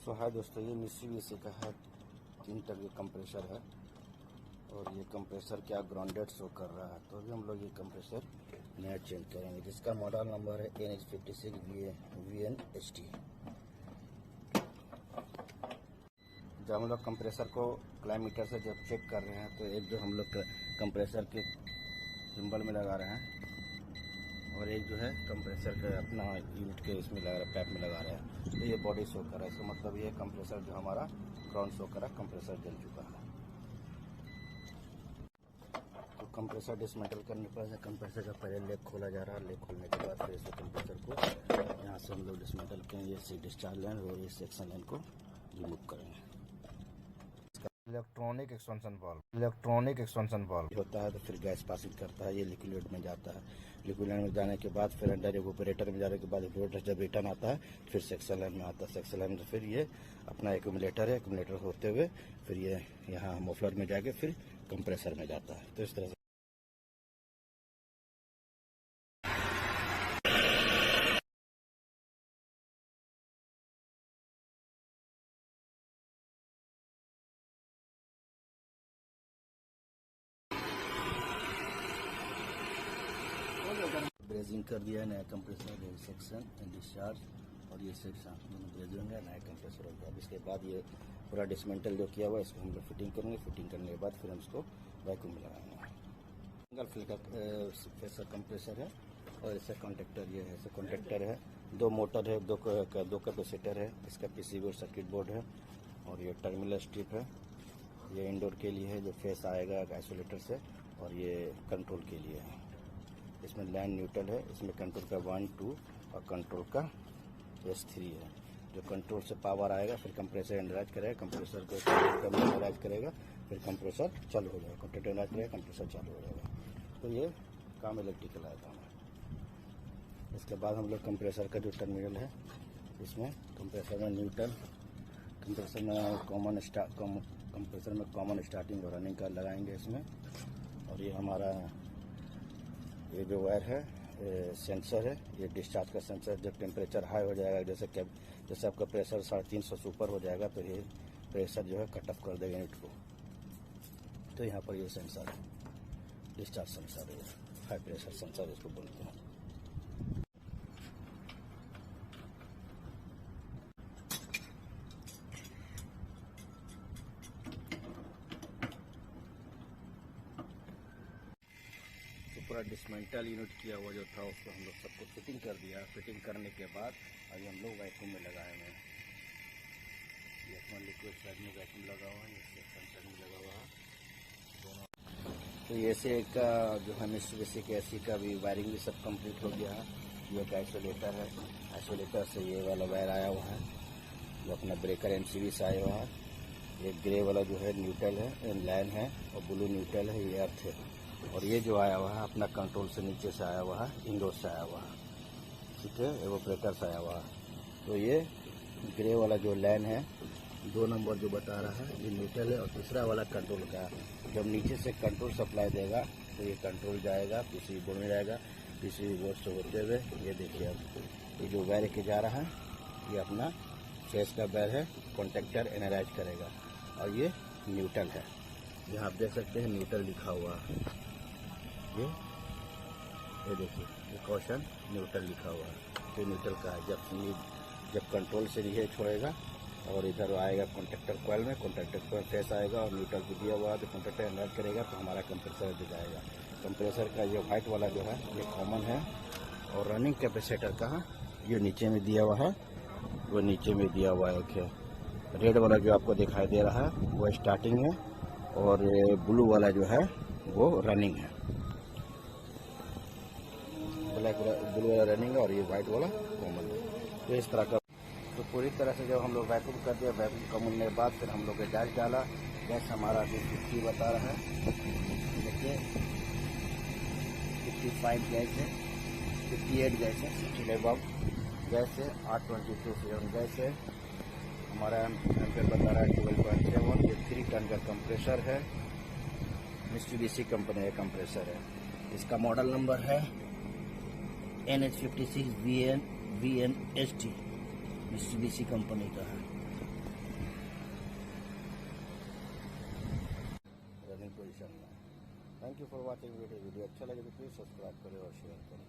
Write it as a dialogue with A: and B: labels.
A: सो हाय दोस्तों, ये मित्सुबिशी का है 3 टन कंप्रेसर है और ये कंप्रेसर क्या ग्राउंडेड शो कर रहा है। तो अभी हम लोग ये कंप्रेसर नया चेंज करेंगे, जिसका मॉडल नंबर है NH56VNHT। जब हम लोग कंप्रेसर को क्लाइमीटर से जब चेक कर रहे हैं तो एक जो हम लोग कंप्रेसर के सिंबल में लगा रहे हैं और एक जो है कंप्रेसर के अपना यूनिट के इसमें लगा रहा है, पैप में लगा रहे हैं। तो ये बॉडी शो कर रहा है, इसका मतलब ये कंप्रेसर जो हमारा ग्राउंड शो कर रहा है, कंप्रेसर जल चुका है। तो कंप्रेसर डिसमेंटल करने पर कंप्रेसर का पहले लेग खोला जा रहा है। लेग खोलने के बाद फिर इस कंप्रेसर को यहाँ से हम लोग डिसमेंटल करेंगे। ये डिस्चार्ज लाइन और ये सेक्शन लाइन को रिमूव करेंगे। इलेक्ट्रॉनिक एक्सपेंशन वाल्व होता है तो फिर गैस पासिंग करता है, ये लिक्विड में जाता है। लिक्विड में जाने के बाद फिर अंडर इवेपोरेटर में जाने के बाद इवेपोरेटर जब रिटर्न आता है फिर सेक्शन लाइन में आता है। सेक्शन लाइन में फिर ये अपना एक्यूमुलेटर है, एक्यूमुलेटर होते हुए फिर ये यहाँ मफलर में जाके फिर कंप्रेसर में जाता है। तो इस तरह से ब्रेजिंग कर दिया है। नया कंप्रेसर सेक्शन एंड डिस्चार्ज और ये सेक्शन दोनों ब्रेजिंग है, नया कंप्रेसर हो गया। अब इसके बाद ये पूरा डिसमेंटल जो किया हुआ है इसको हम लोग फिटिंग करेंगे। फिटिंग करने के बाद फिर हम इसको वैक्यूम में लगाएंगे। सिंगल फिल का प्रेशर कंप्रेसर है और इसका कॉन्टेक्टर ये है, इसका कॉन्टेक्टर है। 2 मोटर है, 2 कैपेसिटर है, इसका पीसीबी और सर्किट बोर्ड है और ये टर्मिनल स्ट्रिप है। ये इंडोर के लिए है जो फेस आएगा आइसोलेटर से, और ये कंट्रोल के लिए है। इसमें लाइन न्यूट्रल है, इसमें कंट्रोल का 1, 2 और कंट्रोल का S3 है। जो कंट्रोल से पावर आएगा फिर कंप्रेसर एनराइज करेगा, कंप्रेसर को एनराइज करेगा, फिर कंप्रेसर चालू हो जाएगा। कॉन्टेक्ट एनराइज करेगा, कंप्रेसर चालू हो जाएगा। तो ये काम इलेक्ट्रिकल आता है। इसके बाद हम लोग कंप्रेसर का जो टर्मिनल है इसमें कंप्रेसर में न्यूट्रल, कंप्रेसर में कॉमन स्टार्टिंग और रनिंग का लगाएंगे इसमें। और ये हमारा ये जो वायर है सेंसर है, ये डिस्चार्ज का सेंसर। जब टेम्परेचर हाई हो जाएगा, जैसे आपका प्रेशर 350 से ऊपर हो जाएगा तो ये प्रेशर जो है कट ऑफ कर देगा यूनिट को। तो यहाँ पर ये सेंसर है, डिस्चार्ज सेंसर है, हाई प्रेशर सेंसर इसको बोलते हैं। पूरा डिसमेंटल यूनिट किया हुआ जो था उसको हम लोग सबको फिटिंग कर दिया। फिटिंग करने के बाद अभी हम लोग वैक्यूम में लगाए हुए हैं। ये अपना लिक्विड साइड में वैक्यूम लगा हुआ है, ये सेक्शन साइड में लगा हुआ है दोनों। तो एसी का जो है मित्सुबिशी के एसी का भी वायरिंग भी सब कंप्लीट हो गया है। ये एक आइसोलेटर है, आइसोलेटर से ये वाला वायर आया हुआ है जो अपना ब्रेकर MCB से आया हुआ है। ये ग्रे वाला जो है न्यूट्रल है, लाइन है, और ब्लू न्यूट्रल है, ये अर्थ है। और ये जो आया हुआ है अपना कंट्रोल से नीचे से आया हुआ है, इंडोर से आया हुआ है, ठीक है, एवोपरेटर से आया हुआ है। तो ये ग्रे वाला जो लाइन है 2 नंबर जो बता रहा है ये न्यूट्रल है, और तीसरा वाला कंट्रोल का। जब नीचे से कंट्रोल सप्लाई देगा तो ये कंट्रोल जाएगा, पीसीबी बोर्ड में जाएगा। पीसीबी बोर्ड से होते हुए ये देखिए अब ये जो वायर के जा रहा है ये अपना फेस का वायर है, कॉन्टेक्टर एनराइज करेगा। और ये न्यूट्रल है, यहाँ आप देख सकते हैं न्यूट्रल लिखा हुआ है। ये देखिए ये कॉशन न्यूट्रल लिखा हुआ है, तो न्यूट्रल का है। जब कंट्रोल से रिहे छोड़ेगा और इधर आएगा कॉन्टेक्टर कॉइल में, कॉन्टेक्टर कॉइल फेस आएगा और न्यूट्रल भी दिया हुआ है, तो कॉन्टेक्टर एनराइज करेगा तो हमारा कंप्रेसर जो जाएगा। कंप्रेसर का ये वाइट वाला जो है ये कॉमन है, और रनिंग कैपेसिटर का ये नीचे में दिया हुआ है, वो नीचे में दिया हुआ है। एक है रेड वाला जो आपको दिखाई दे रहा है वो स्टार्टिंग है, और ये ब्लू वाला जो है वो रनिंग है। ब्लू वाला रनिंग है और ये वाइट वाला कॉमन है। तो इस तरह का तो पूरी तरह से जब हम लोग वैक्यूम कर दिया, वैक्यूम कम होने के बाद फिर हम लोग गैस डाला। गैस हमारा अभी 50 बता रहा है, देखिए 55 गैस है, 58 गैस है, 60 अब गैस है, 822 फ्रीडम गैस है। हमारा एम्पेयर बता रहा है 12.7। ये 3 टन का कंप्रेसर है, मित्सुबिशी कंपनी का कंप्रेसर है। इसका मॉडल नंबर है NH56VNHT, मित्सुबिशी कंपनी का है। Thank you for watching video अच्छा लगे तो प्लीज़ सब्सक्राइब करें और शेयर करें।